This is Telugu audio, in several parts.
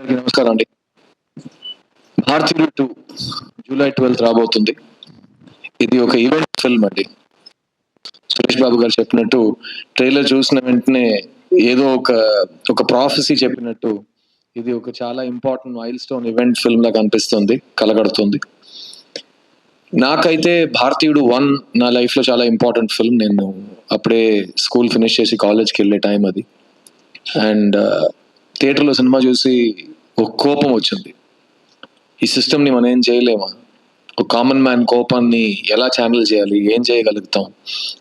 అందరికీ నమస్కారం అండి. భారతీయుడు 2 జూలై 12 రాబోతుంది. ఇది ఒక ఈవెంట్ ఫిల్మ్ అండి. సురేష్ బాబు గారు చెప్పినట్టు ట్రైలర్ చూసిన వెంటనే ఏదో ఒక ప్రాఫెసీ చెప్పినట్టు ఇది ఒక చాలా important mile stone event film లాగా అనిపిస్తుంది, కలగడుతుంది. నాకైతే భారతీయుడు 1 నా లైఫ్ లో చాలా ఇంపార్టెంట్ ఫిల్మ్. నేను అప్పుడే స్కూల్ ఫినిష్ చేసి కాలేజ్కి వెళ్ళే టైం అది. అండ్ థియేటర్లో సినిమా చూసి ఒక కోపం వచ్చింది. ఈ సిస్టమ్ని మనం ఏం చేయలేమా? ఒక కామన్ మ్యాన్ కోపాన్ని ఎలా ఛానల్ చేయాలి, ఏం చేయగలుగుతాం?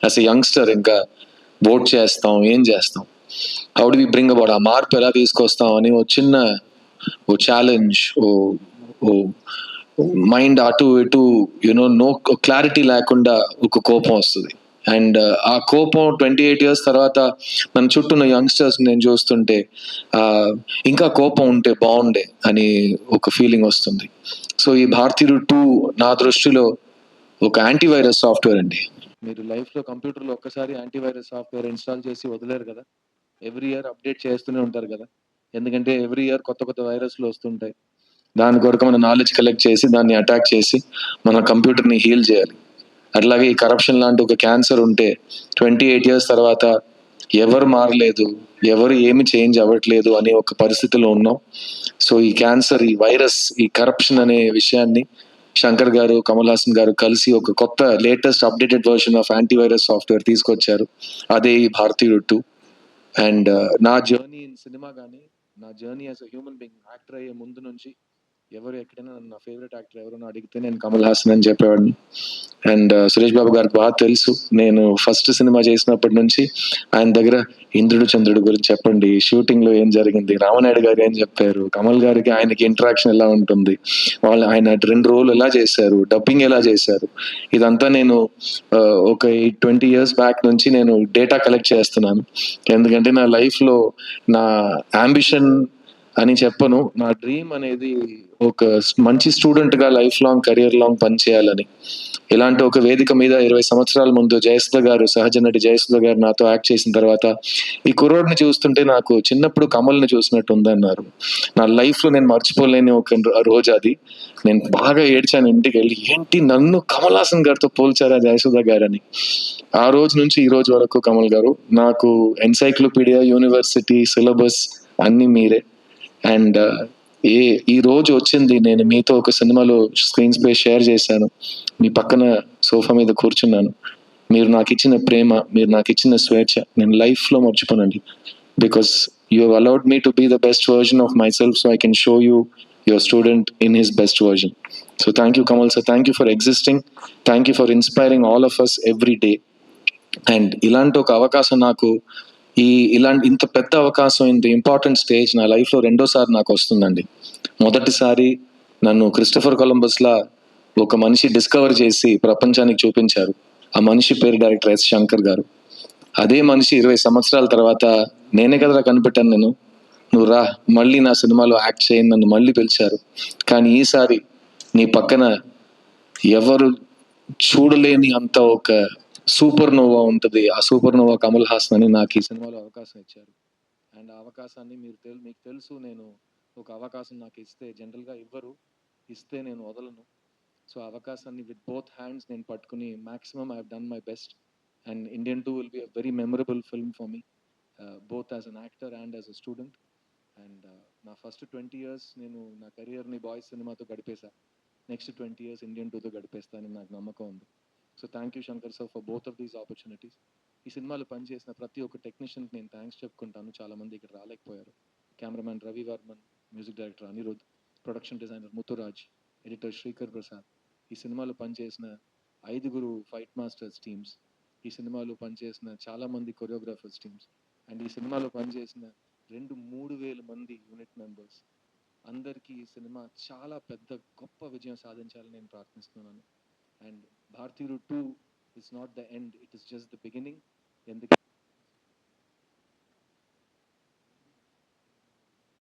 యాజ్ ఎ యంగ్స్టర్ ఇంకా ఓట్ చేస్తాం, ఏం చేస్తాం? How do we bring about ఆ మార్పు ఎలా తీసుకొస్తాం అని ఓ ఛాలెంజ్, ఓ మైండ్ అటు ఇటు నో క్లారిటీ లేకుండా ఒక కోపం వస్తుంది. అండ్ ఆ కోపం 28 years తర్వాత మన చుట్టూ ఉన్న యంగ్స్టర్స్ నేను చూస్తుంటే ఇంకా కోపం ఉంటే బాగుండే అని ఒక ఫీలింగ్ వస్తుంది. సో ఈ భారతీయుడు 2 నా దృష్టిలో ఒక యాంటీవైరస్ సాఫ్ట్వేర్ అండి. మీరు లైఫ్లో కంప్యూటర్లో ఒక్కసారి యాంటీవైరస్ సాఫ్ట్వేర్ ఇన్స్టాల్ చేసి వదిలేరు కదా, ఎవ్రీ ఇయర్ అప్డేట్ చేస్తూనే ఉంటారు కదా. ఎందుకంటే ఎవ్రీ ఇయర్ కొత్త కొత్త వైరస్లు వస్తుంటాయి. దాని కొరకు మన నాలెడ్జ్ కలెక్ట్ చేసి దాన్ని అటాక్ చేసి మన కంప్యూటర్ని హీల్ చేయాలి. అట్లాగే ఈ కరప్షన్ లాంటి ఒక క్యాన్సర్ ఉంటే 28 years తర్వాత ఎవరు మారలేదు, ఎవరు ఏమి చేంజ్ అవ్వట్లేదు అనే ఒక పరిస్థితిలో ఉన్నాం. సో ఈ క్యాన్సర్, ఈ వైరస్, ఈ కరప్షన్ అనే విషయాన్ని శంకర్ గారు, కమల్ హాసన్ గారు కలిసి ఒక కొత్త latest updated version of antivirus software తీసుకొచ్చారు. అదే ఈ భారతీయుడు 2. అండ్ నా జర్నీ ఇన్ సినిమా కానీ, నా journey as a human being, actor అయ్యే ముందు నుంచి ఎవరు ఎక్కడైనా నా ఫేవరెట్ యాక్టర్ ఎవరైనా అడిగితే నేను కమల్ హాసన్ అని చెప్పేవాడిని. అండ్ సురేష్ బాబు గారికి బాగా తెలుసు, నేను ఫస్ట్ సినిమా చేసినప్పటి నుంచి ఆయన దగ్గర ఇంద్రుడు చంద్రుడు గురించి చెప్పండి, షూటింగ్ లో ఏం జరిగింది, రామనాయుడు గారు ఏం చెప్పారు, కమల్ గారికి ఆయనకి ఇంటరాక్షన్ ఎలా ఉంటుంది, ఆయన 2 roles ఎలా చేశారు, డబ్బింగ్ ఎలా చేశారు, ఇదంతా నేను ఒక 20 years బ్యాక్ నుంచి నేను డేటా కలెక్ట్ చేస్తున్నాను. ఎందుకంటే నా లైఫ్ లో నా అంబిషన్ అని చెప్పను, నా డ్రీమ్ అనేది ఒక మంచి స్టూడెంట్ గా లైఫ్ లాంగ్, కెరియర్ లాంగ్ పనిచేయాలని. ఇలాంటి ఒక వేదిక మీద 20 సంవత్సరాల ముందు జయసుధ గారు, సహజ నటి జయసుధ గారు నాతో యాక్ట్ చేసిన తర్వాత ఈ కుర్రోడ్ని చూస్తుంటే నాకు చిన్నప్పుడు కమల్ని చూసినట్టు ఉందన్నారు. నా లైఫ్ లో నేను మర్చిపోలేని ఒక రోజు అది. నేను బాగా ఏడ్చాను ఇంటికి వెళ్ళి, ఏంటి నన్ను కమల్ హాసన్ గారితో పోల్చారా జయసుధ గారని. ఆ రోజు నుంచి ఈ రోజు వరకు కమల్ గారు నాకు ఎన్సైక్లోపీడియా, యూనివర్సిటీ, సిలబస్ అన్ని మీరే. అండ్ ఈ రోజు వచ్చింది, నేను మీతో ఒక సినిమాలో స్క్రీన్ స్పేస్ షేర్ చేశాను, మీ పక్కన సోఫా మీద కూర్చున్నాను. మీరు నాకు ఇచ్చిన ప్రేమ, మీరు నాకు ఇచ్చిన స్వేచ్ఛ నేను లైఫ్లో మర్చిపోనండి. Because you have allowed me to be the best version of myself, so I can show you your student in his best version. So thank you Kamal sir, thank you for existing, thank you for inspiring all of us every day. And ఇలాంటి ఒక అవకాశం నాకు, ఇలాంటి ఇంత పెద్ద అవకాశం, ఇంత ఇంపార్టెంట్ స్టేజ్ నా లైఫ్లో రెండోసారి నాకు వస్తుందండి. మొదటిసారి నన్ను క్రిస్టఫర్ కొలంబస్ లా ఒక మనిషి డిస్కవర్ చేసి ప్రపంచానికి చూపించారు. ఆ మనిషి పేరు డైరెక్టర్ ఎస్ శంకర్ గారు. అదే మనిషి 20 సంవత్సరాల తర్వాత నేనే కదరా కనిపెట్టాను, నువ్వు రా మళ్ళీ నా సినిమాలో యాక్ట్ చేయని నన్ను మళ్ళీ పిలిచారు. కానీ ఈసారి నీ పక్కన ఎవరు చూడలేని అంత ఒక సూపర్ నోవా ఉంటుంది. ఆ సూపర్ నోవా కమల్ హాసన్ అని నాకు ఈ సినిమాలో అవకాశం ఇచ్చారు. అండ్ ఆ అవకాశాన్ని మీకు తెలుసు, నేను ఒక అవకాశం నాకు ఇస్తే జనరల్గా ఇవ్వరు, ఇస్తే నేను వదలను. సో ఆ అవకాశాన్ని విత్ బోత్ హ్యాండ్స్ నేను పట్టుకుని maximum I have done my best. And Indian 2 will be a very memorable film for me, both as an actor and as a student. And నా ఫస్ట్ 20 years నేను నా కెరియర్ని బాయ్స్ సినిమాతో గడిపేశా. నెక్స్ట్ 20 years ఇండియన్ 2తో గడిపేస్తానని నాకు నమ్మకం ఉంది. So thank you Shankar sir for both of these opportunities. ఈ సినిమాలో పనిచేసిన ప్రతి ఒక్క టెక్నీషియన్కి నేను థ్యాంక్స్ చెప్పుకుంటాను. చాలామంది ఇక్కడ రాలేకపోయారు. Cameraman Ravi Varman, music director Anirudh, production designer Muthuraj, editor Sreekar Prasad, ఈ సినిమాలో పనిచేసిన 5 ఫైట్ మాస్టర్స్ టీమ్స్, ఈ సినిమాలో పనిచేసిన చాలామంది కొరియోగ్రాఫర్స్ టీమ్స్, అండ్ ఈ సినిమాలో పనిచేసిన 2-3 వేల మంది యూనిట్ మెంబర్స్ అందరికీ ఈ సినిమా చాలా పెద్ద గొప్ప విజయం సాధించాలని నేను ప్రార్థిస్తున్నాను. అండ్ భారతీయుడు 2 is not the end, it is just the beginning. ఎందుకంటే